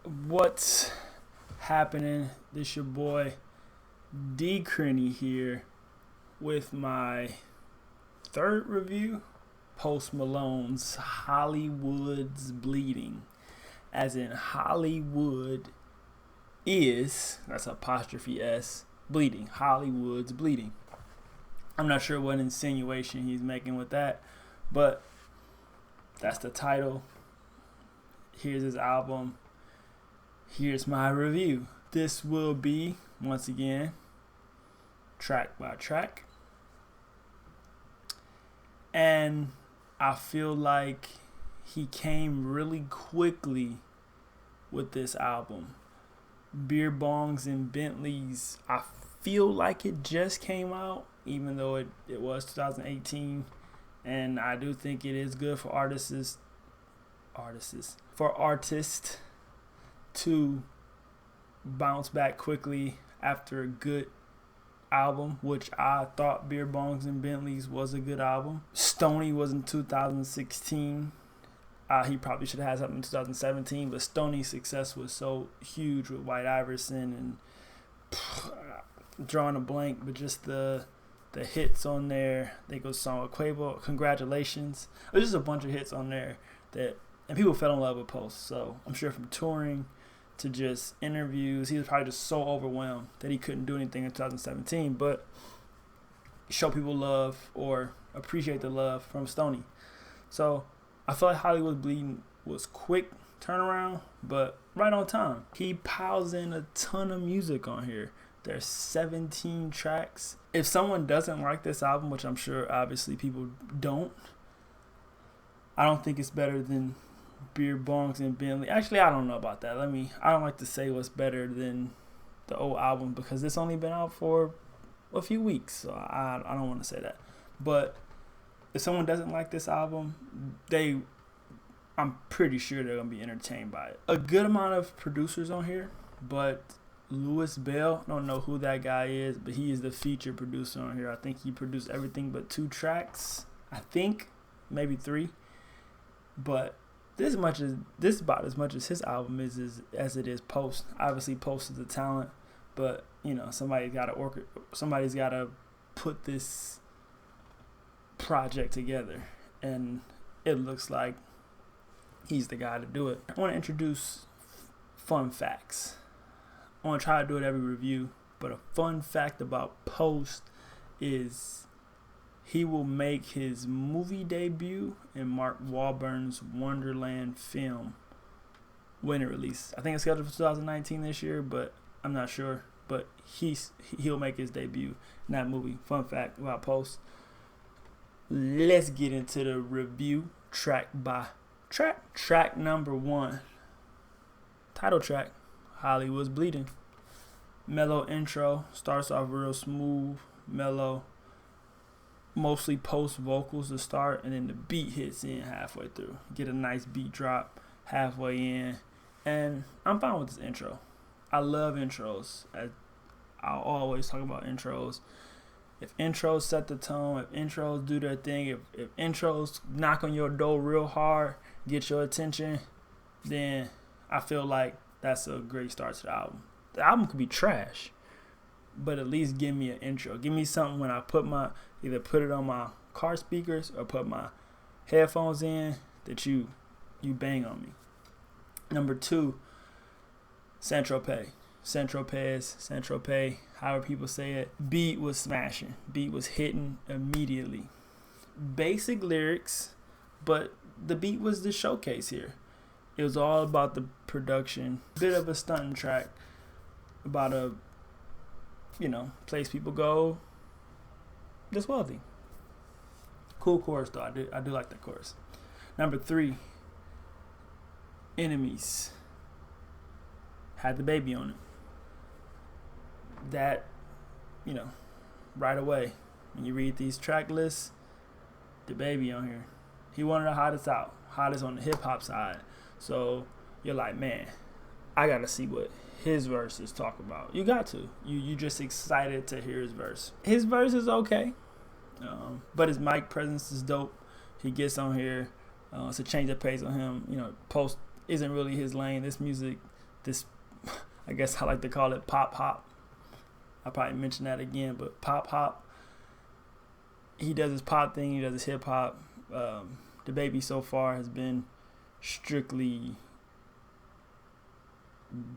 What's happening? This your boy D Crenny here with my third review, Post Malone's Hollywood's Bleeding. As in Hollywood is, that's apostrophe S, bleeding. Hollywood's bleeding. I'm not sure what insinuation he's making with that, but that's the title. Here's his album. Here's my review. This will be, once again, track by track. And I feel like he came really quickly with this album. Beer Bongs and Bentleys, I feel like it just came out, even though it was 2018. And I do think it is good for artists to bounce back quickly after a good album, which I thought Beer Bongs and Bentleys was a good album. Stoney was in 2016. He probably should have had something in 2017, but Stoney's success was so huge with White Iverson and drawing a blank, but just the hits on there. They go song with Quavo, Congratulations. There's just a bunch of hits on there and people fell in love with Post. So I'm sure from touring to just interviews, he was probably just so overwhelmed that he couldn't do anything in 2017, but show people love or appreciate the love from Stoney. So I feel like Hollywood Bleeding was quick turnaround, but right on time. He piles in a ton of music on here. There's 17 tracks. If someone doesn't like this album, which I'm sure obviously people don't, I don't think it's better than Beer Bongs and Bentley. Actually, I don't know about that. I don't like to say what's better than the old album because it's only been out for a few weeks, so I don't want to say that. But if someone doesn't like this album, I'm pretty sure they're gonna be entertained by it. A good amount of producers on here, but Louis Bell, I don't know who that guy is, but he is the featured producer on here. I think he produced everything but 2 tracks. I think maybe 3, but this is about as much as his album is as it is Post. Obviously, Post is a talent, but somebody's got to put this project together, and it looks like he's the guy to do it. I want to introduce fun facts. I want to try to do it every review, but a fun fact about Post is he will make his movie debut in Mark Wahlberg's Wonderland film when it releases. I think it's scheduled for 2019 this year, but I'm not sure. But he'll make his debut in that movie. Fun fact about Post. Let's get into the review track by track. Track number 1. Title track, Hollywood's Bleeding. Mellow intro. Starts off real smooth, mellow. Mostly Post vocals to start, and then the beat hits in halfway through. Get a nice beat drop halfway in, and I'm fine with this intro. I love intros. I'll always talk about intros. If intros set the tone, if intros do their thing, if intros knock on your door real hard, get your attention, then I feel like that's a great start to the album. The album could be trash, but at least give me an intro. Give me something when I either put it on my car speakers or put my headphones in that you bang on me. Number 2, Saint-Tropez, however people say it. Beat was smashing. Beat was hitting immediately. Basic lyrics, but the beat was the showcase here. It was all about the production. Bit of a stunting track about a place people go that's wealthy. Cool chorus though. I do like that chorus. Number 3, Enemies. Had the baby on it. That, right away, when you read these track lists, the baby on here. He one of the hottest out. Hottest on the hip hop side. So you're like, man, I gotta see what his verses talk about. You got to. You just excited to hear his verse. His verse is okay, but his mic presence is dope. He gets on here. It's a change of pace on him. Post isn't really his lane. This music this, I guess I like to call it pop hop. I'll probably mention that again, but pop hop. He does his pop thing, he does his hip hop. The Baby so far has been strictly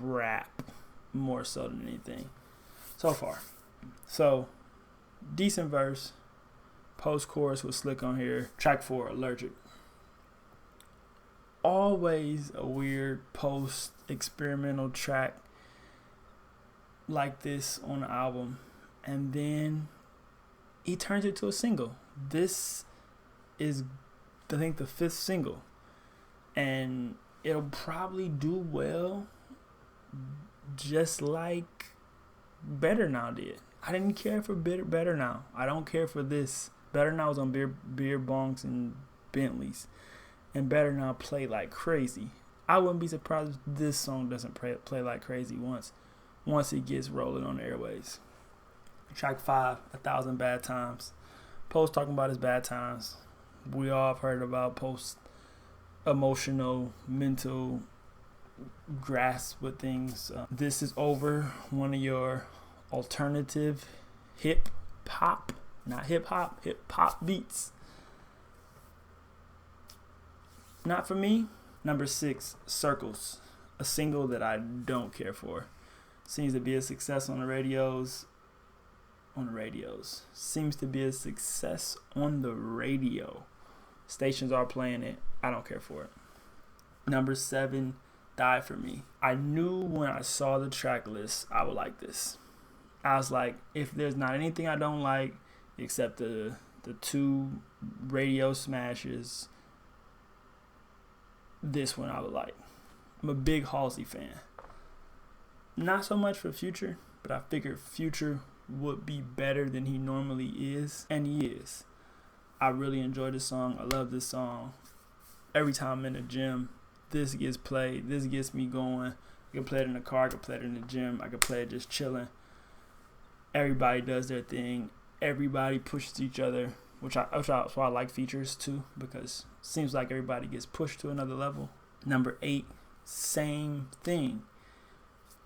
rap, more so than anything so far. So, decent verse. Post chorus was slick on here. Track 4, Allergic. Always a weird post experimental track like this on the album, and then he turns it to a single. This is, I think, the 5th single, and it'll probably do well, just like Better Now did. I didn't care for Better Now. I don't care for this. Better Now was on beer bongs and Bentleys, and Better Now played like crazy. I wouldn't be surprised if this song doesn't play like crazy once it gets rolling on the airways. Track 5, 1,000 Bad Times. Post talking about his bad times. We all have heard about Post emotional, mental grasp with things. This Is Over, one of your alternative hip hop beats. Not for me. Number 6, Circles, a single that I don't care for. Seems to be a success on the radios. Seems to be a success on the radio. Stations are playing it. I don't care for it. Number 7, Die For Me. I knew when I saw the track list I would like this. I was like, if there's not anything I don't like except the 2 radio smashes, this one I would like. I'm a big Halsey fan. Not so much for Future, but I figured Future would be better than he normally is, and he is. I really enjoy this song. I love this song. Every time I'm in the gym, this gets played. This gets me going. I can play it in the car. I can play it in the gym. I can play it just chilling. Everybody does their thing. Everybody pushes each other, which I like features too, because it seems like everybody gets pushed to another level. Number 8, same thing.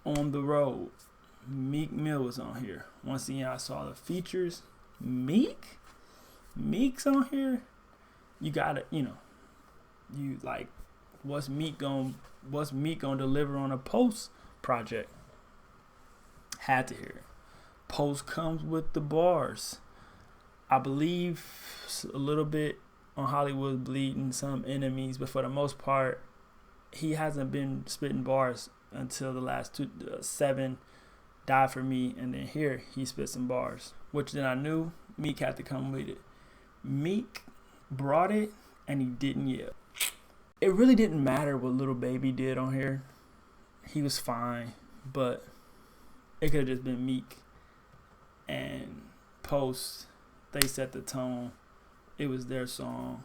On the Road. Meek Mill was on here. Once again, I saw the features. Meek's on here. You gotta, you like, what's Meek gonna deliver on a Post project? Had to hear it. Post comes with the bars. I believe a little bit on Hollywood Bleeding, some enemies, but for the most part, he hasn't been spitting bars until the last 7, Die For Me, and then here he spit some bars, which then I knew Meek had to come with it. Meek brought it, and he didn't yell. It really didn't matter what Lil Baby did on here. He was fine, but it could have just been Meek and Post. They set the tone. It was their song.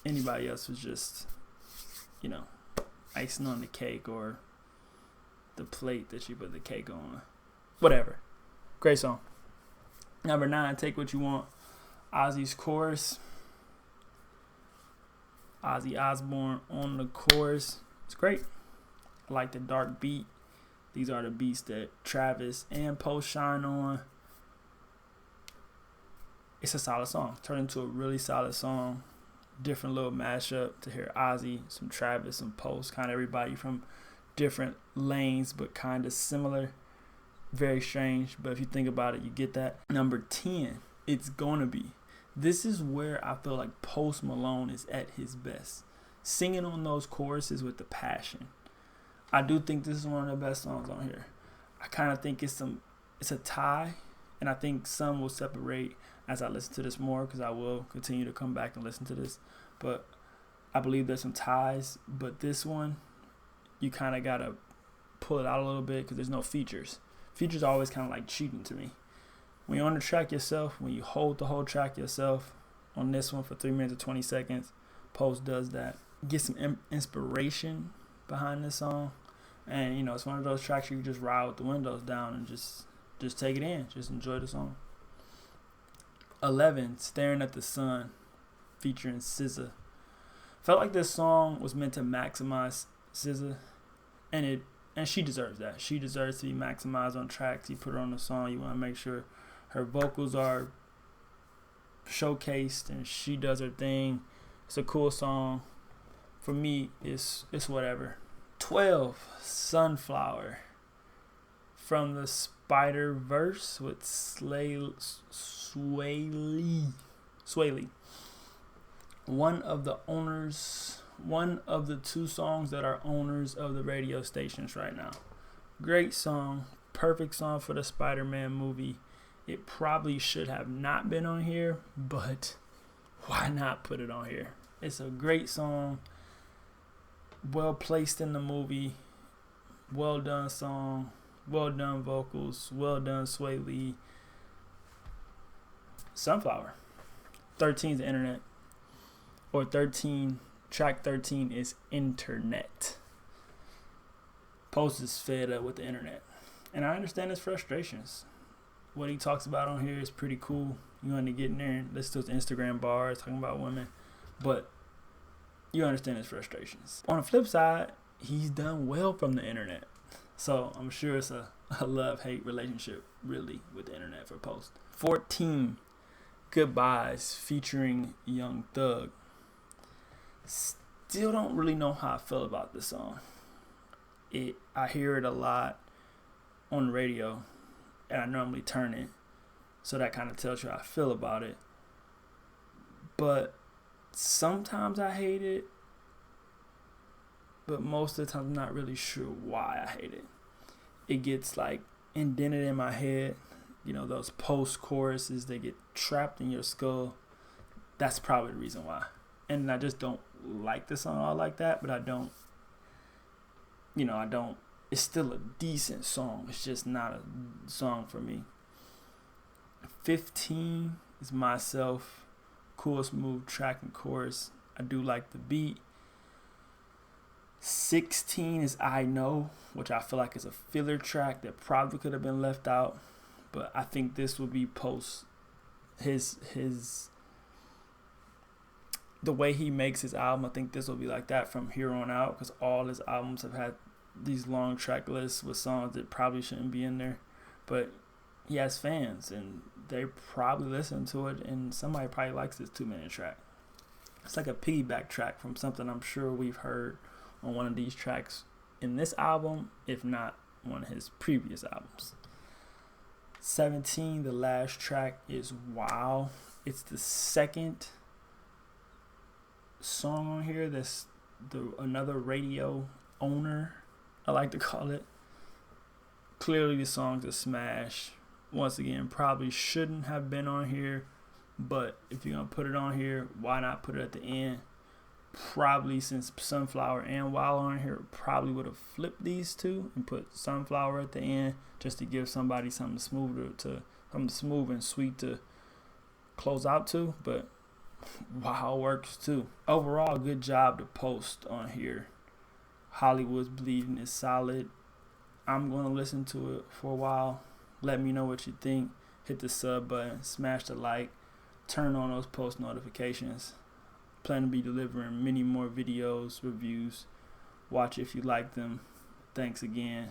Anybody else was just, icing on the cake or the plate that you put the cake on. Whatever. Great song. Number 9, Take What You Want. Ozzy's chorus. Ozzy Osbourne on the chorus. It's great. I like the dark beat. These are the beats that Travis and Post shine on. It's a solid song. Turned into a really solid song. Different little mashup to hear Ozzy, some Travis, some Post, kind of everybody from different lanes but kind of similar. Very strange, but if you think about it, you get that. Number 10, It's Gonna Be. This is where I feel like Post Malone is at his best. Singing on those choruses with the passion. I do think this is one of the best songs on here. I kind of think it's a tie, and I think some will separate as I listen to this more, because I will continue to come back and listen to this. But I believe there's some ties, but this one, you kind of got to pull it out a little bit because there's no features. Features are always kind of like cheating to me. When you're on the track yourself, when you hold the whole track yourself, on this one for 3 minutes and 20 seconds, Post does that. Get some inspiration behind this song. And, it's one of those tracks you just ride with the windows down and just take it in. Just enjoy the song. 11, Staring at the Sun, featuring SZA. Felt like this song was meant to maximize SZA, and And she deserves that. She deserves to be maximized on tracks. You put her on the song, you want to make sure her vocals are showcased and she does her thing. It's a cool song. For me, it's whatever. 12, Sunflower. From the Spider-Verse with Sway Lee. One of the two songs that are owners of the radio stations right now. Great song. Perfect song for the Spider-Man movie. It probably should have not been on here, but why not put it on here? It's a great song. Well placed in the movie. Well done song. Well done vocals. Well done Sway Lee. Sunflower. 13 is the internet. Or 13, track 13 is internet. Post is fed up with the internet. And I understand his frustrations. What he talks about on here is pretty cool. You want to get in there and listen to his Instagram bars talking about women. But you understand his frustrations. On the flip side, he's done well from the internet. So I'm sure it's a love-hate relationship, really, with the internet for Post. 14, Goodbyes, featuring Young Thug. Still don't really know how I feel about this song. I hear it a lot on the radio, and I normally turn it. So that kind of tells you how I feel about it. But sometimes I hate it. But most of the time I'm not really sure why I hate it. It gets like indented in my head. You know, those post choruses, they get trapped in your skull. That's probably the reason why. And I just don't like the song all like that, but I don't, it's still a decent song. It's just not a song for me. 15 is Myself. Cool, smooth track and chorus. I do like the beat. 16 is I Know, which I feel like is a filler track that probably could have been left out, but I think this would be Post the way he makes his album. I think this will be like that from here on out, because all his albums have had these long track lists with songs that probably shouldn't be in there, but he has fans and they probably listen to it, and somebody probably likes this 2-minute track. It's like a piggyback track from something I'm sure we've heard on one of these tracks in this album, if not one of his previous albums. 17, the last track, is Wow. It's the second song on here that's another radio owner, I like to call it. Clearly the song's a smash. Once again, probably shouldn't have been on here, but if you're going to put it on here, why not put it at the end? Probably, since Sunflower and Wild on here, probably would have flipped these two and put Sunflower at the end just to give somebody something smooth and sweet to close out to. But Wild works too. Overall, good job to Post on here. Hollywood's Bleeding is solid. I'm going to listen to it for a while. Let me know what you think. Hit the sub button, smash the like, turn on those post notifications. Plan to be delivering many more videos, reviews. Watch if you like them. Thanks again.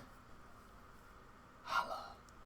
Holla.